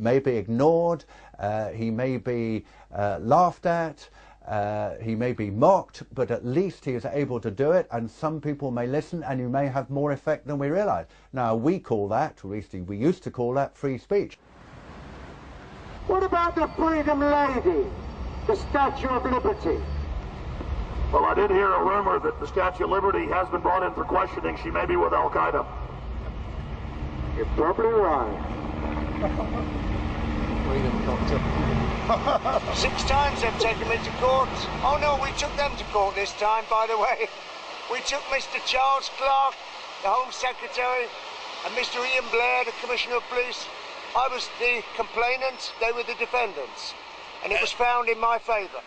may be ignored, he may be laughed at, he may be mocked, but at least he is able to do it, and some people may listen, and you may have more effect than we realise. Now, we call that, or at least we used to call that, free speech. What about the Freedom Lady, the Statue of Liberty? Well, I did hear a rumor that the Statue of Liberty has been brought in for questioning. She may be with Al-Qaeda. You're probably right. Freedom Doctor. 6 times they've taken me to court. Oh no, we took them to court this time, by the way. We took Mr. Charles Clark, the Home Secretary, and Mr. Ian Blair, the Commissioner of Police. I was the complainant, they were the defendants, and it was found in my favour.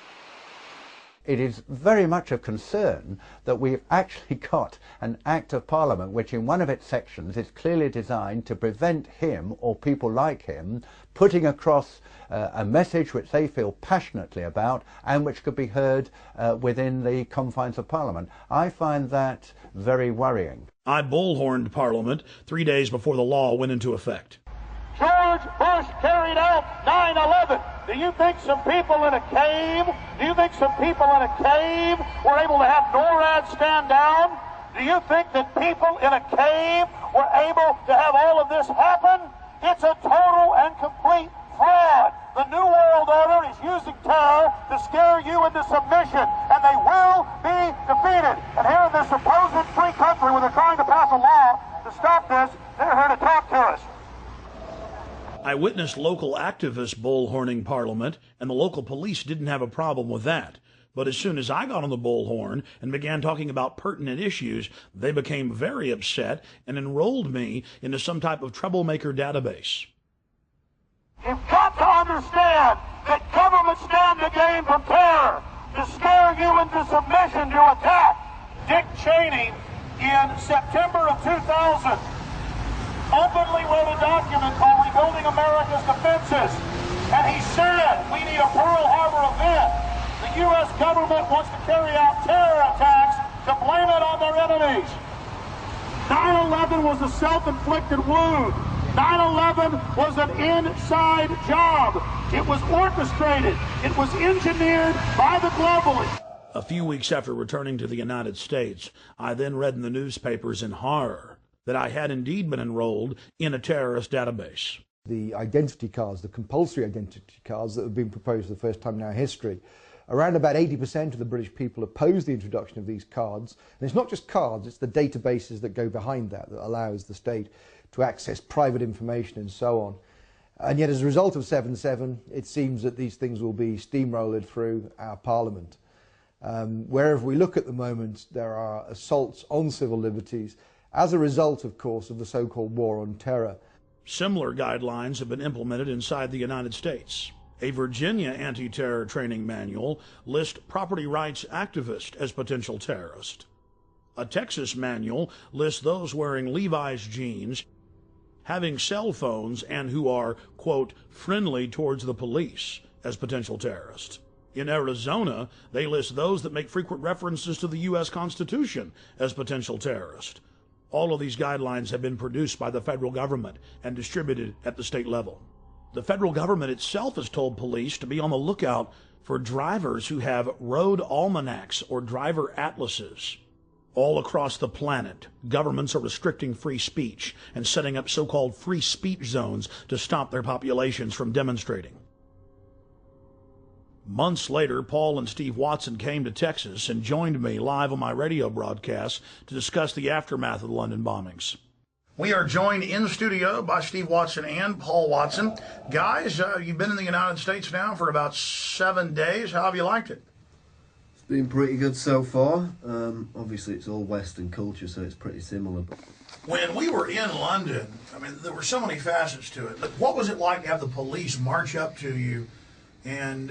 It is very much of concern that we've actually got an Act of Parliament which in one of its sections is clearly designed to prevent him or people like him putting across a message which they feel passionately about and which could be heard within the confines of Parliament. I find that very worrying. I bullhorned Parliament 3 days before the law went into effect. George Bush carried out 9/11. Do you think some people in a cave, were able to have NORAD stand down? Do you think that people in a cave were able to have all of this happen? It's a total and complete fraud. The New World Order is using terror to scare you into submission, and they will be defeated. And here in this supposed free country where they're trying to pass a law to stop this, they're here to talk to us. I witnessed local activists bullhorning Parliament, and the local police didn't have a problem with that. But as soon as I got on the bullhorn and began talking about pertinent issues, they became very upset and enrolled me into some type of troublemaker database. You've got to understand that governments stand to gain from terror, to scare you into submission, to attack. Dick Cheney, in September of 2000, openly wrote a document called Rebuilding America's Defenses, and he said we need a Pearl Harbor event. The U.S. government wants to carry out terror attacks to blame it on their enemies. 9/11 was a self-inflicted wound. 9/11 was an inside job. It was orchestrated. It was engineered by the globalists. A few weeks after returning to the United States, I then read in the newspapers in horror that I had indeed been enrolled in a terrorist database. The identity cards, the compulsory identity cards that have been proposed for the first time in our history, around about 80% of the British people oppose the introduction of these cards. And it's not just cards, it's the databases that go behind that allows the state to access private information and so on. And yet as a result of 7/7, it seems that these things will be steamrolled through our Parliament. Wherever we look at the moment, there are assaults on civil liberties as a result, of course, of the so-called war on terror. Similar guidelines have been implemented inside the United States. A Virginia anti-terror training manual lists property rights activists as potential terrorists. A Texas manual lists those wearing Levi's jeans, having cell phones, and who are, quote, friendly towards the police as potential terrorists. In Arizona, they list those that make frequent references to the U.S. Constitution as potential terrorists. All of these guidelines have been produced by the federal government and distributed at the state level. The federal government itself has told police to be on the lookout for drivers who have road almanacs or driver atlases. All across the planet, governments are restricting free speech and setting up so-called free speech zones to stop their populations from demonstrating. Months later, Paul and Steve Watson came to Texas and joined me live on my radio broadcast to discuss the aftermath of the London bombings. We are joined in studio by Steve Watson and Paul Watson. Guys, you've been in the United States now for about 7 days. How have you liked it? It's been pretty good so far. Obviously, it's all Western culture, so it's pretty similar. When we were in London, I mean, there were so many facets to it. But what was it like to have the police march up to you and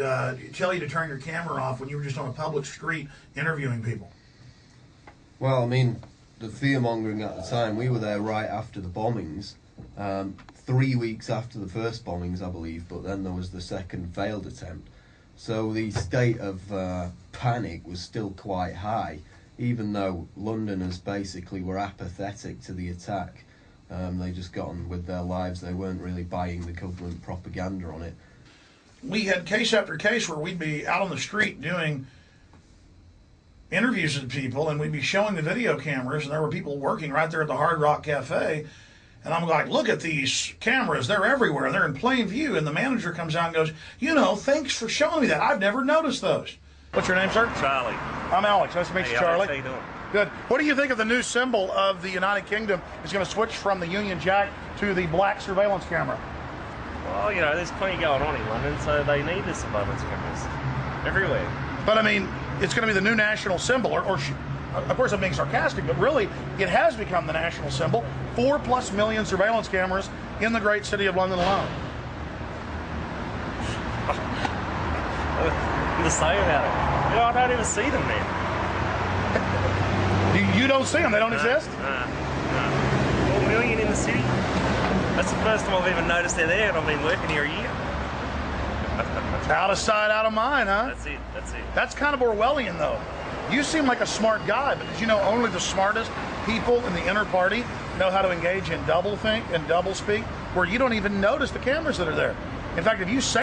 tell you to turn your camera off when you were just on a public street interviewing people? Well, I mean, the fear-mongering at the time, we were there right after the bombings, 3 weeks after the first bombings, I believe, but then there was the second failed attempt. So the state of panic was still quite high, even though Londoners basically were apathetic to the attack. They just got on with their lives. They weren't really buying the government propaganda on it. We had case after case where we'd be out on the street doing interviews with people, and we'd be showing the video cameras, and there were people working right there at the Hard Rock Cafe. And I'm like, look at these cameras. They're everywhere. They're in plain view. And the manager comes out and goes, you know, thanks for showing me that. I've never noticed those. What's your name, sir? Charlie. I'm Alex. Nice to meet you, Charlie. Alex, how you doing? Good. What do you think of the new symbol of the United Kingdom? It's going to switch from the Union Jack to the black surveillance camera. Well, you know, there's plenty going on in London, so they need the surveillance cameras everywhere. But, I mean, it's going to be the new national symbol, or of course I'm being sarcastic, but really it has become the national symbol. 4+ million surveillance cameras in the great city of London alone. Nothing to say about it. You know, I don't even see them there. You don't see them? They don't exist? No. 4 million in the city. That's the first time I've even noticed they're there, and I've been working here a year. Out of sight, out of mind, huh? That's it. That's it. That's kind of Orwellian, though. You seem like a smart guy, because you know only the smartest people in the inner party know how to engage in double think and double speak, where you don't even notice the cameras that are there. In fact, if you say